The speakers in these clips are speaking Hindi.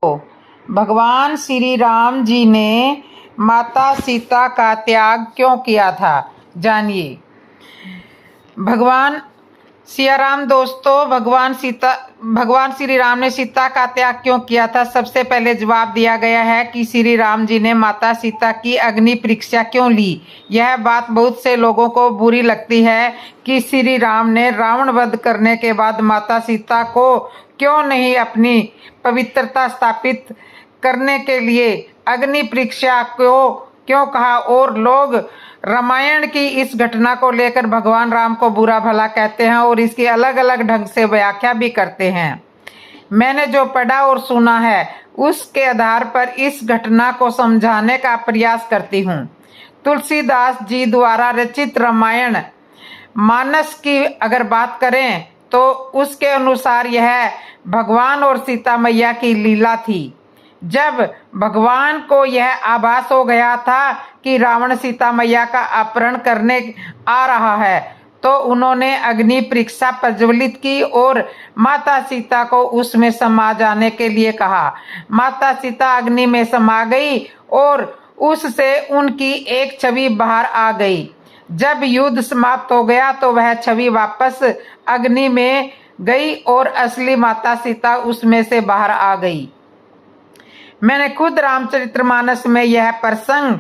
भगवान श्री राम जी ने माता सीता का त्याग क्यों किया था, जानिए। भगवान सिया राम दोस्तों, भगवान श्री राम ने सीता का त्याग क्यों किया था? सबसे पहले जवाब दिया गया है कि श्री राम जी ने माता सीता की अग्नि परीक्षा क्यों ली। यह बात बहुत से लोगों को बुरी लगती है कि श्री राम ने रावण वध करने के बाद माता सीता को क्यों नहीं अपनी पवित्रता स्थापित करने के लिए अग्नि परीक्षा क्यों कहा, और लोग रामायण की इस घटना को लेकर भगवान राम को बुरा भला कहते हैं और इसकी अलग अलग ढंग से व्याख्या भी करते हैं। मैंने जो पढ़ा और सुना है उसके आधार पर इस घटना को समझाने का प्रयास करती हूँ। तुलसीदास जी द्वारा रचित रामायण मानस की अगर बात करें तो उसके अनुसार यह भगवान और सीता मैया की लीला थी। जब भगवान को यह आभास हो गया था कि रावण सीता मैया का अपहरण करने आ रहा है तो उन्होंने अग्नि परीक्षा प्रज्वलित की और माता सीता को उसमें समा जाने के लिए कहा। माता सीता अग्नि में समा गई और उससे उनकी एक छवि बाहर आ गई। जब युद्ध समाप्त हो गया तो वह छवि वापस अग्नि में गई और असली माता सीता उसमें से बाहर आ गई। मैंने खुद रामचरितमानस में यह प्रसंग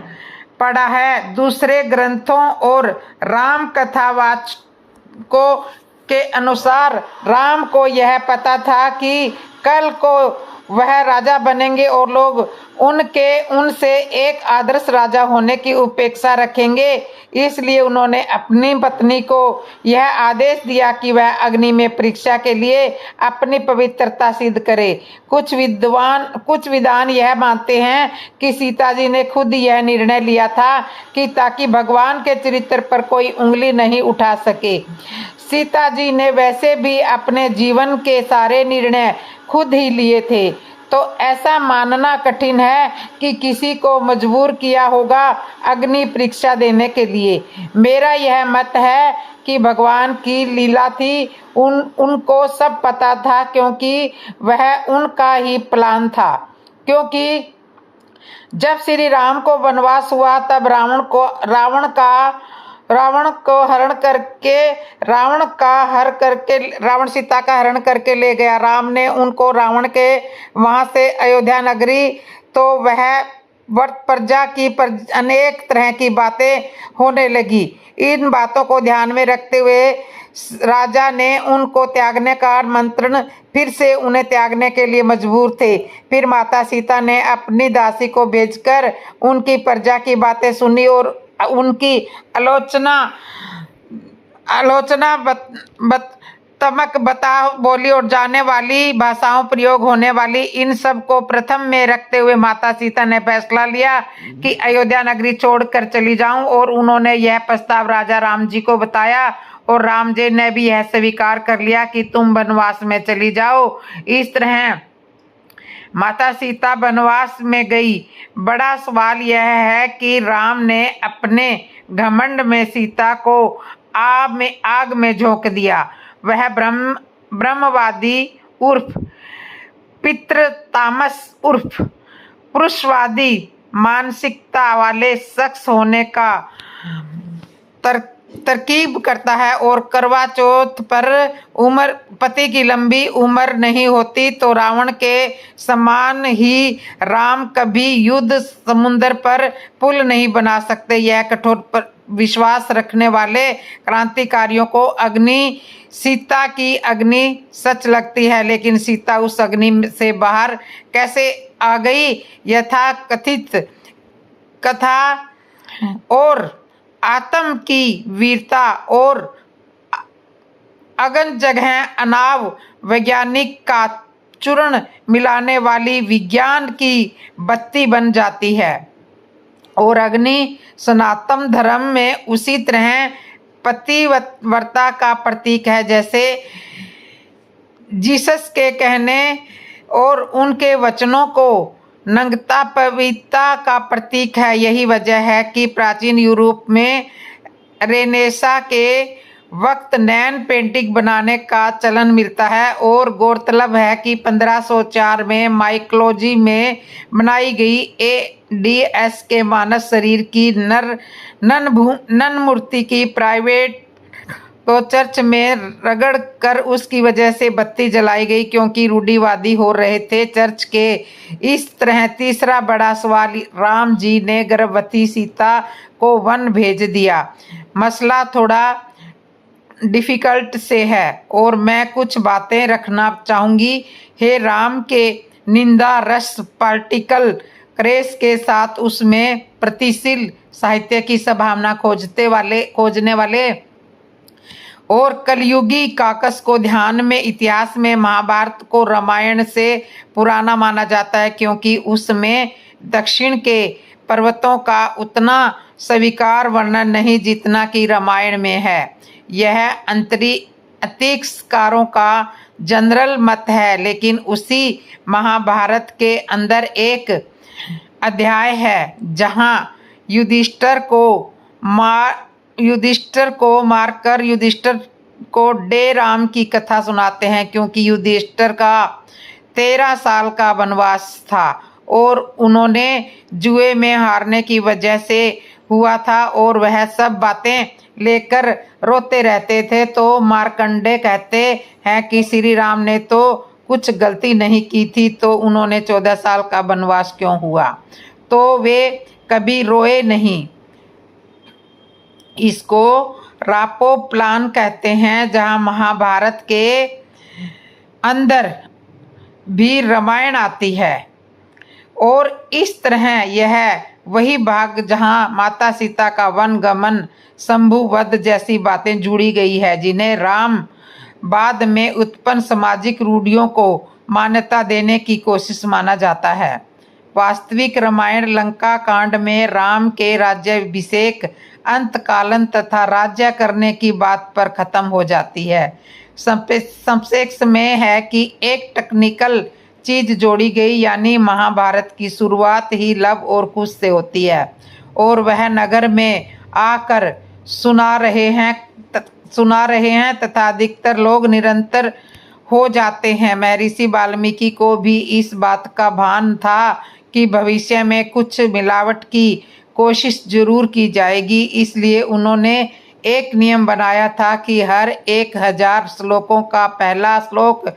पढ़ा है। दूसरे ग्रंथों और राम कथावाचकों के अनुसार राम को यह पता था कि कल को वह राजा बनेंगे और लोग उनसे एक आदर्श राजा होने की अपेक्षा रखेंगे। इसलिए उन्होंने अपनी पत्नी को यह आदेश दिया कि वह अग्नि में परीक्षा के लिए अपनी पवित्रता सिद्ध करे। कुछ विद्वान यह मानते हैं कि सीता जी ने खुद यह निर्णय लिया था कि ताकि भगवान के चरित्र पर कोई उंगली नहीं उठा सके। सीता जी ने वैसे भी अपने जीवन के सारे निर्णय खुद ही लिए थे, तो ऐसा मानना कठिन है कि किसी को मजबूर किया होगा अग्नि परीक्षा देने के लिए। मेरा यह मत है कि भगवान की लीला थी, उनको सब पता था क्योंकि वह उनका ही प्लान था। क्योंकि जब श्री राम को वनवास हुआ तब रावण सीता का हरण करके ले गया। राम ने उनको रावण के वहां से अयोध्या नगरी, तो वह वर्त प्रजा की अनेक तरह की बातें होने लगी। इन बातों को ध्यान में रखते हुए राजा ने उनको त्यागने का मंत्रण फिर से उन्हें त्यागने के लिए मजबूर थे। फिर माता सीता ने अपनी दासी को भेजकर उनकी प्रजा की बातें सुनी और उनकी तमक बता बोली और जाने वाली भाषाओं प्रयोग होने वाली इन सब को प्रथम में रखते हुए माता सीता ने फैसला लिया कि अयोध्या नगरी छोड़कर चली जाऊं, और उन्होंने यह प्रस्ताव राजा राम जी को बताया और राम जी ने भी यह स्वीकार कर लिया कि तुम वनवास में चली जाओ। इस तरह माता सीता वनवास में गई। बड़ा सवाल यह है कि राम ने अपने घमंड में सीता को आग में झोंक दिया। वह ब्रह्मवादी उर्फ पितृतामस उर्फ पुरुषवादी मानसिकता वाले शख्स होने का तरकीब करता है और करवा चौथ पर पति की लंबी उम्र नहीं होती तो रावण के समान ही राम कभी युद्ध समुद्र पर पुल नहीं बना सकते। यह कठोर विश्वास रखने वाले क्रांतिकारियों को सीता की अग्नि सच लगती है, लेकिन सीता उस अग्नि से बाहर कैसे आ गई, यथा कथित कथा और आत्म की वीरता और अगन जगह अनाव वैज्ञानिक का चूर्ण मिलाने वाली विज्ञान की बत्ती बन जाती है। और अग्नि सनातन धर्म में उसी तरह पतिव्रता का प्रतीक है जैसे जीसस के कहने और उनके वचनों को नंगता पवित्रता का प्रतीक है। यही वजह है कि प्राचीन यूरोप में रेनेसा के वक्त नैन पेंटिंग बनाने का चलन मिलता है और गौरतलब है कि 1504 में माइकोलॉजी में बनाई गई एडीएस के मानस शरीर की नन मूर्ति की प्राइवेट तो चर्च में रगड़ कर उसकी वजह से बत्ती जलाई गई, क्योंकि रूढ़िवादी हो रहे थे चर्च के। इस तरह तीसरा बड़ा सवाल, राम जी ने गर्भवती सीता को वन भेज दिया। मसला थोड़ा डिफिकल्ट से है और मैं कुछ बातें रखना चाहूँगी। हे राम के निंदा रस पार्टिकल क्रेस के साथ उसमें प्रतिशील साहित्य की संभावना खोजने वाले और कलयुगी काकस को ध्यान में इतिहास में महाभारत को रामायण से पुराना माना जाता है, क्योंकि उसमें दक्षिण के पर्वतों का उतना स्वीकार वर्णन नहीं जितना कि रामायण में है। यह अतीक्षकारों का जनरल मत है, लेकिन उसी महाभारत के अंदर एक अध्याय है जहां युधिष्ठिर को मारकर युधिष्ठिर को डे राम की कथा सुनाते हैं, क्योंकि युधिष्ठिर का 13 साल का वनवास था और उन्होंने जुए में हारने की वजह से हुआ था और वह सब बातें लेकर रोते रहते थे। तो मार्कंडे कहते हैं कि श्री राम ने तो कुछ गलती नहीं की थी, तो उन्होंने 14 साल का वनवास क्यों हुआ? तो वे कभी रोए नहीं। इसको रापो प्लान कहते हैं, जहां महाभारत के अंदर भी रामायण आती है। और इस तरह यह वही भाग जहां माता सीता का वन गमन, शंभुवध जैसी बातें जुड़ी गई है, जिन्हें राम बाद में उत्पन्न सामाजिक रूढ़ियों को मान्यता देने की कोशिश माना जाता है। वास्तविक रामायण लंका कांड में राम के राज्याभिषेक, अंतकालन तथा राज्य करने की बात पर खत्म हो जाती है। संक्षेप में है कि एक टेक्निकल चीज जोड़ी गई, यानी महाभारत की शुरुआत ही लव और कुश से होती है और वह नगर में आकर सुना रहे हैं तथा अधिकतर लोग निरंतर हो जाते हैं। महर्षि वाल्मीकि को भी इस बात का भान था कि भविष्य में कुछ मिलावट की कोशिश जरूर की जाएगी, इसलिए उन्होंने एक नियम बनाया था कि हर 1000 श्लोकों का पहला श्लोक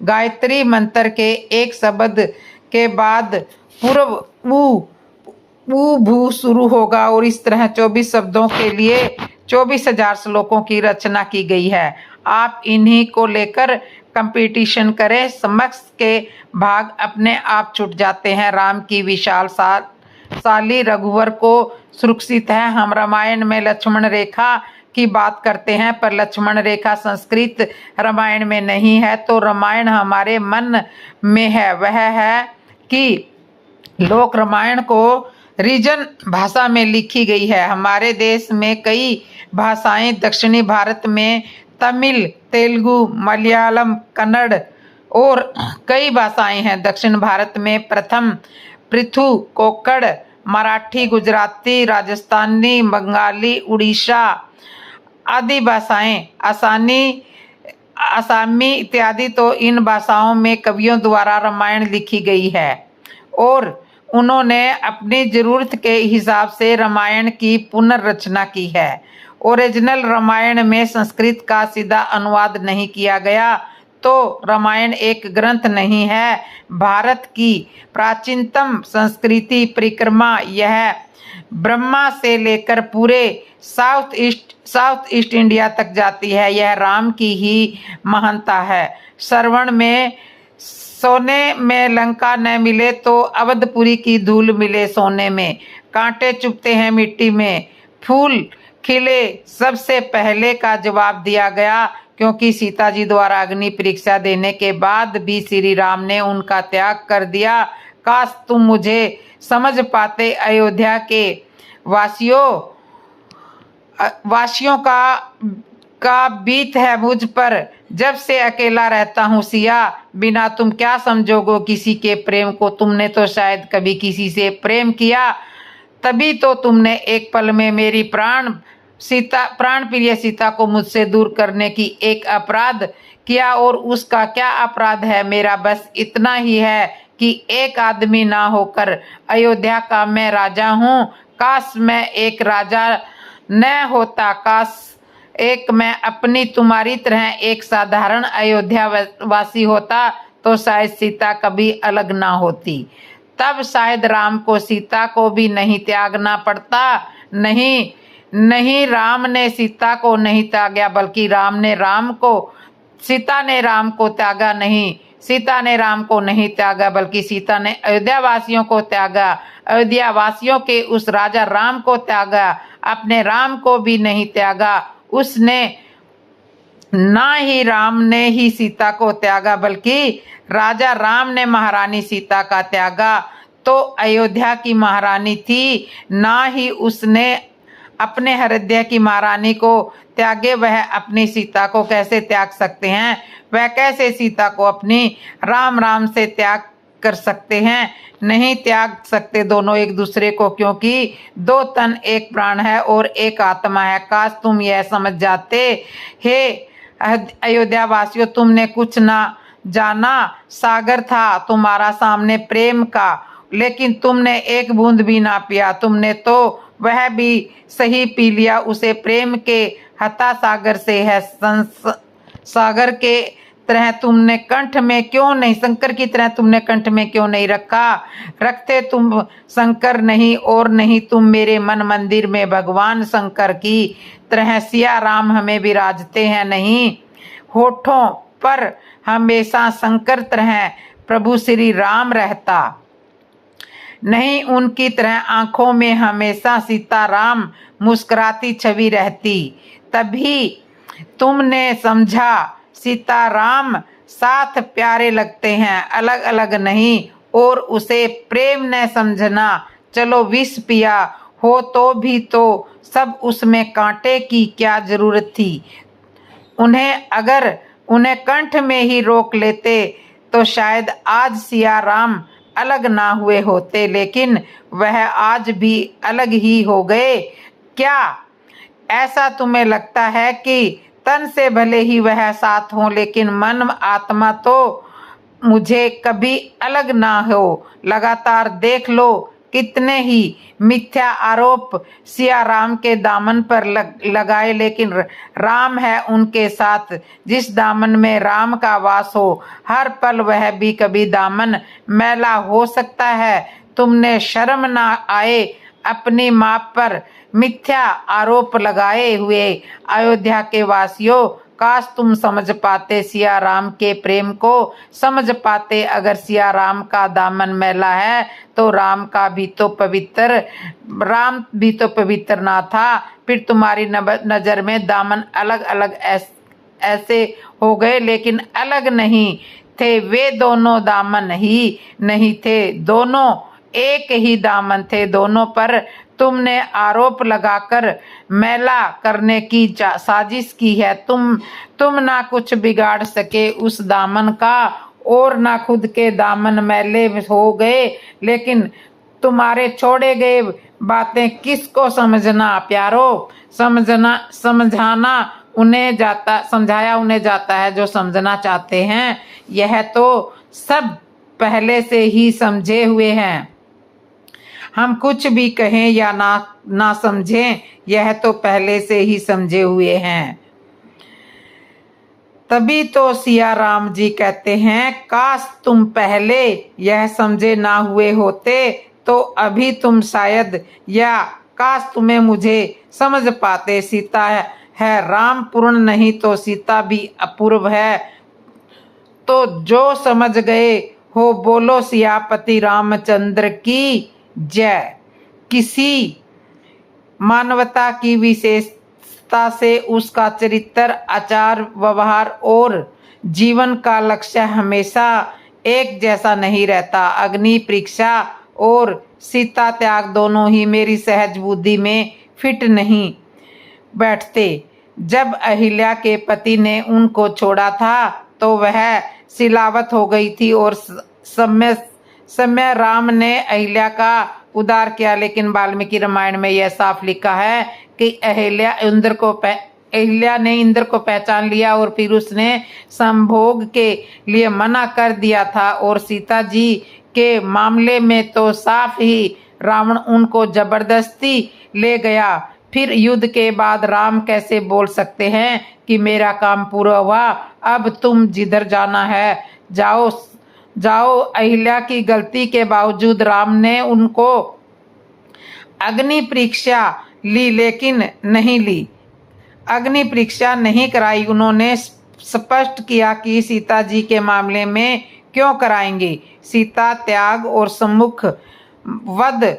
गायत्री मंत्र के एक शब्द के बाद पूर्व ऊ भू शुरू होगा और इस तरह 24 शब्दों के लिए 24,000 श्लोकों की रचना की गई है। आप इन्हीं को लेकर कंपटीशन करें, समक्ष के भाग अपने आप छूट जाते हैं। राम की विशाल साली रघुवर को सुरक्षित है। हम रामायण में लक्ष्मण रेखा की बात करते हैं, पर लक्ष्मण रेखा संस्कृत रामायण में नहीं है। तो रामायण हमारे मन में है, वह है कि लोक रामायण को रीजन भाषा में लिखी गई है। हमारे देश में कई भाषाएं, दक्षिणी भारत में तमिल, तेलुगु, मलयालम, कन्नड़ और कई भाषाएं हैं। दक्षिण भारत में प्रथम पृथु, कोक्कड़, मराठी, गुजराती, राजस्थानी, बंगाली, उड़ीसा आदि भाषाएं, आसामी इत्यादि। तो इन भाषाओं में कवियों द्वारा रामायण लिखी गई है और उन्होंने अपनी जरूरत के हिसाब से रामायण की पुनर्रचना की है। ओरिजिनल रामायण में संस्कृत का सीधा अनुवाद नहीं किया गया, तो रामायण एक ग्रंथ नहीं है। भारत की प्राचीनतम संस्कृति परिक्रमा यह ब्रह्मा से लेकर पूरे साउथ ईस्ट इंडिया तक जाती है। यह राम की ही महानता है। श्रवण में सोने में लंका न मिले तो अवधपुरी की धूल मिले सोने में। कांटे चुभते हैं मिट्टी में, फूल खिले सबसे पहले का जवाब दिया गया, क्योंकि सीता जी द्वारा अग्नि परीक्षा देने के बाद भी श्री राम ने उनका त्याग कर दिया। काश तुम मुझे समझ पाते। अयोध्या के वासियों का बीत है मुझ पर, जब से अकेला रहता हूँ सिया। बिना तुम क्या समझोगे किसी के प्रेम को, तुमने तो शायद कभी किसी से प्रेम किया, तभी तो तुमने एक पल में मेरी प्राण सीता प्राण प्रिय सीता को मुझसे दूर करने की एक अपराध किया, और उसका क्या अपराध है? मेरा बस इतना ही है कि एक आदमी ना होकर अयोध्या का मैं राजा हूँ। काश मैं एक राजा न होता, काश एक मैं अपनी तुम्हारी तरह एक साधारण अयोध्या वासी होता, तो शायद सीता कभी अलग ना होती। तब शायद राम को सीता को भी नहीं त्यागना पड़ता। नहीं, राम ने सीता को नहीं त्यागा, बल्कि सीता ने राम को त्यागा नहीं। सीता ने राम को नहीं त्यागा, बल्कि सीता ने अयोध्या वासियों को त्यागा। अयोध्या वासियों के उस राजा राम को त्यागा, अपने राम को भी नहीं त्यागा। उसने ना ही राम ने ही सीता को त्यागा, बल्कि राजा राम ने महारानी सीता का त्यागा। तो अयोध्या की महारानी थी, ना ही उसने अपने हृदय की महारानी को त्यागे। वह अपनी सीता को कैसे त्याग सकते हैं? वह कैसे सीता को अपनी राम से त्याग कर सकते हैं? नहीं त्याग सकते दोनों एक दूसरे को, क्योंकि दो तन एक प्राण है और एक आत्मा है। काश तुम यह समझ जाते। हे अयोध्या वासियों, तुमने कुछ ना जाना। सागर था तुम्हारा सामने प्रेम का, लेकिन तुमने एक बूंद भी ना पिया। तुमने तो वह भी सही पी लिया, उसे प्रेम के हता सागर से है। सागर के तरह तुमने कंठ में क्यों नहीं, शंकर की तरह तुमने कंठ में क्यों नहीं रखते तुम शंकर नहीं, और नहीं तुम मेरे मन मंदिर में भगवान शंकर की तरह सिया राम हमें विराजते हैं। नहीं, होठों पर हमेशा शंकर तरह प्रभु श्री राम रहता, नहीं उनकी तरह आंखों में हमेशा सीता राम मुस्कुराती छवि रहती। तभी तुमने समझा सीता राम साथ प्यारे लगते हैं, अलग अलग नहीं, और उसे प्रेम न समझना। चलो विष पिया हो तो भी तो सब उसमें कांटे की क्या जरूरत थी? अगर उन्हें कंठ में ही रोक लेते तो शायद आज सिया राम अलग ना हुए होते, लेकिन वह आज भी अलग ही हो गए। क्या ऐसा तुम्हें लगता है कि तन से भले ही वह साथ हो, लेकिन मन आत्मा तो मुझे कभी अलग ना हो? लगातार देख लो कितने ही मिथ्या आरोप सिया राम के दामन पर लगाए, लेकिन राम है उनके साथ। जिस दामन में राम का वास हो, हर पल वह भी कभी दामन मैला हो सकता है। तुमने शर्म ना आए अपनी मां पर मिथ्या आरोप लगाए हुए? अयोध्या के वासियों, काश तुम समझ पाते सिया राम के प्रेम को, समझ पाते। अगर सिया राम का दामन मैला है तो राम भी तो पवित्र ना था। फिर तुम्हारी नजर में दामन अलग अलग ऐसे हो गए, लेकिन अलग नहीं थे। वे दोनों दामन ही नहीं थे, दोनों एक ही दामन थे। दोनों पर तुमने आरोप लगाकर मैला करने की साजिश की है। तुम ना कुछ बिगाड़ सके उस दामन का, और ना खुद के दामन मैले हो गए, लेकिन तुम्हारे छोड़े गए बातें किसको समझना प्यारो? समझाया उन्हें जाता है जो समझना चाहते हैं। यह तो सब पहले से ही समझे हुए हैं। हम कुछ भी कहें या ना समझें, यह तो पहले से ही समझे हुए हैं। तभी तो सिया राम जी कहते हैं, काश तुम पहले यह समझे ना हुए होते तो अभी तुम शायद, या काश तुम्हें मुझे समझ पाते। सीता है राम पूर्ण नहीं तो सीता भी अपूर्व है। तो जो समझ गए हो बोलो सियापति रामचंद्र की जय। किसी मानवता की विशेषता से उसका चरित्र, आचार व्यवहार और जीवन का लक्ष्य हमेशा एक जैसा नहीं रहता। अग्नि परीक्षा और सीता त्याग दोनों ही मेरी सहज बुद्धि में फिट नहीं बैठते। जब अहिल्या के पति ने उनको छोड़ा था तो वह सिलावत हो गई थी, और समय राम ने अहिल्या का उद्धार किया। लेकिन वाल्मीकि रामायण में यह साफ लिखा है कि अहिल्या ने इंद्र को पहचान लिया और फिर उसने संभोग के लिए मना कर दिया था। और सीता जी के मामले में तो साफ ही रावण उनको जबरदस्ती ले गया। फिर युद्ध के बाद राम कैसे बोल सकते हैं कि मेरा काम पूरा हुआ, अब तुम जिधर जाना है जाओ जाओ। अहिल्या की गलती के बावजूद राम ने उनको अग्नि परीक्षा ली, लेकिन नहीं ली, अग्नि परीक्षा नहीं कराई। उन्होंने स्पष्ट किया कि सीता जी के मामले में क्यों कराएंगे। सीता त्याग और सम्मुख वध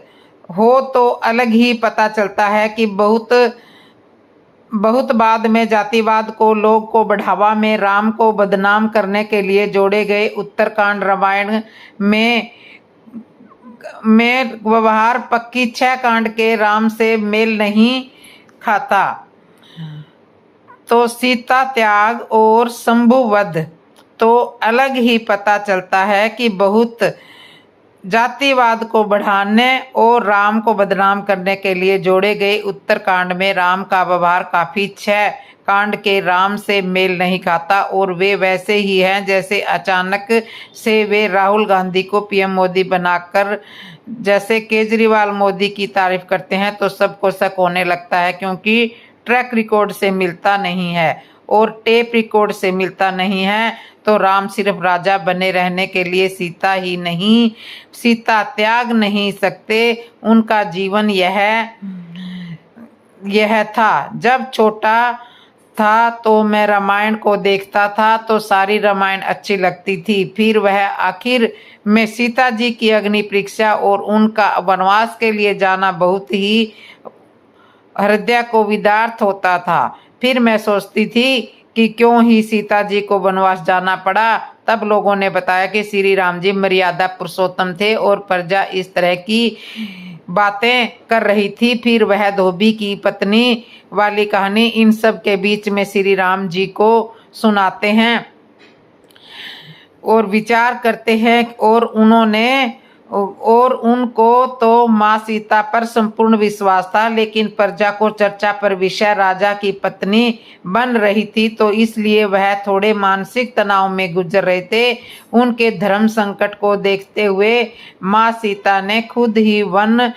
हो तो अलग ही पता चलता है कि बहुत बाद में जातिवाद को लोग को बढ़ावा में राम को बदनाम करने के लिए जोड़े गए उत्तरकांड रामायण में व्यवहार पक्की 6 कांड के राम से मेल नहीं खाता। तो सीता त्याग और शंभुवध तो अलग ही पता चलता है कि बहुत जातिवाद को बढ़ाने और राम को बदनाम करने के लिए जोड़े गए उत्तरकांड में राम का व्यवहार काफी 6 कांड के राम से मेल नहीं खाता। और वे वैसे ही हैं जैसे अचानक से वे राहुल गांधी को पीएम मोदी बनाकर जैसे केजरीवाल मोदी की तारीफ करते हैं तो सबको शक होने लगता है, क्योंकि ट्रैक रिकॉर्ड से मिलता नहीं है और टेप रिकॉर्ड से मिलता नहीं है। तो राम सिर्फ राजा बने रहने के लिए सीता त्याग नहीं सकते। उनका जीवन यह था। जब छोटा था तो मैं रामायण को देखता था तो सारी रामायण अच्छी लगती थी। फिर वह आखिर में सीता जी की अग्नि परीक्षा और उनका वनवास के लिए जाना बहुत ही हृदय को विदार्थ होता था। फिर मैं सोचती थी कि क्यों ही सीता जी को वनवास जाना पड़ा। तब लोगों ने बताया कि श्री राम जी मर्यादा पुरुषोत्तम थे और प्रजा इस तरह की बातें कर रही थी। फिर वह धोबी की पत्नी वाली कहानी इन सब के बीच में श्री राम जी को सुनाते हैं और विचार करते हैं। और उनको तो माँ सीता पर संपूर्ण विश्वास था, लेकिन प्रजा को चर्चा पर विषय राजा की पत्नी बन रही थी, तो इसलिए वह थोड़े मानसिक तनाव में गुजर रहे थे। उनके धर्म संकट को देखते हुए माँ सीता ने खुद ही वन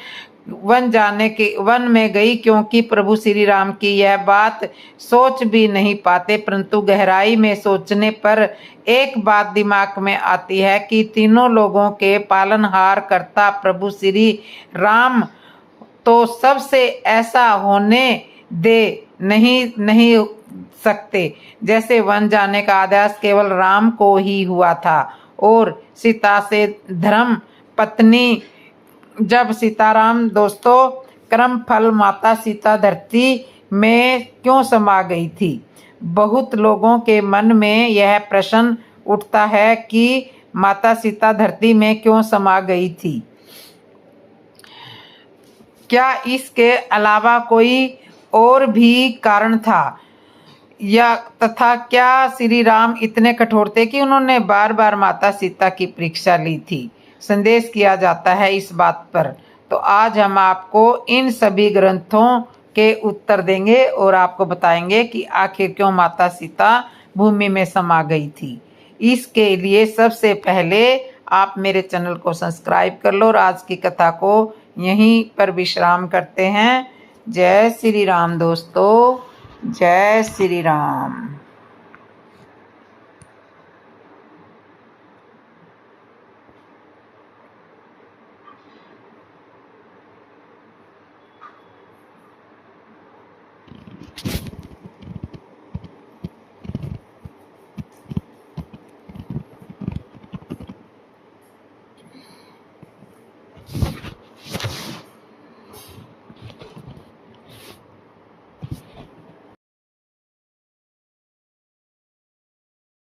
में गई, क्योंकि प्रभु श्री राम की यह बात सोच भी नहीं पाते। परंतु गहराई में सोचने पर एक बात दिमाग में आती है कि तीनों लोगों के पालनहार करता प्रभु श्री राम तो सबसे ऐसा होने दे नहीं सकते जैसे वन जाने का आदेश केवल राम को ही हुआ था। और सीता से धर्म पत्नी जब सीताराम दोस्तों कर्म फल माता सीता धरती में क्यों समा गई थी। बहुत लोगों के मन में यह प्रश्न उठता है कि माता सीता धरती में क्यों समा गई थी। क्या इसके अलावा कोई और भी कारण था या तथा क्या श्री राम इतने कठोर थे कि उन्होंने बार बार माता सीता की परीक्षा ली थी। संदेश किया जाता है इस बात पर। तो आज हम आपको इन सभी ग्रंथों के उत्तर देंगे और आपको बताएंगे कि आखिर क्यों माता सीता भूमि में समा गई थी। इसके लिए सबसे पहले आप मेरे चैनल को सब्सक्राइब कर लो और आज की कथा को यहीं पर विश्राम करते हैं। जय श्री राम दोस्तों, जय श्री राम।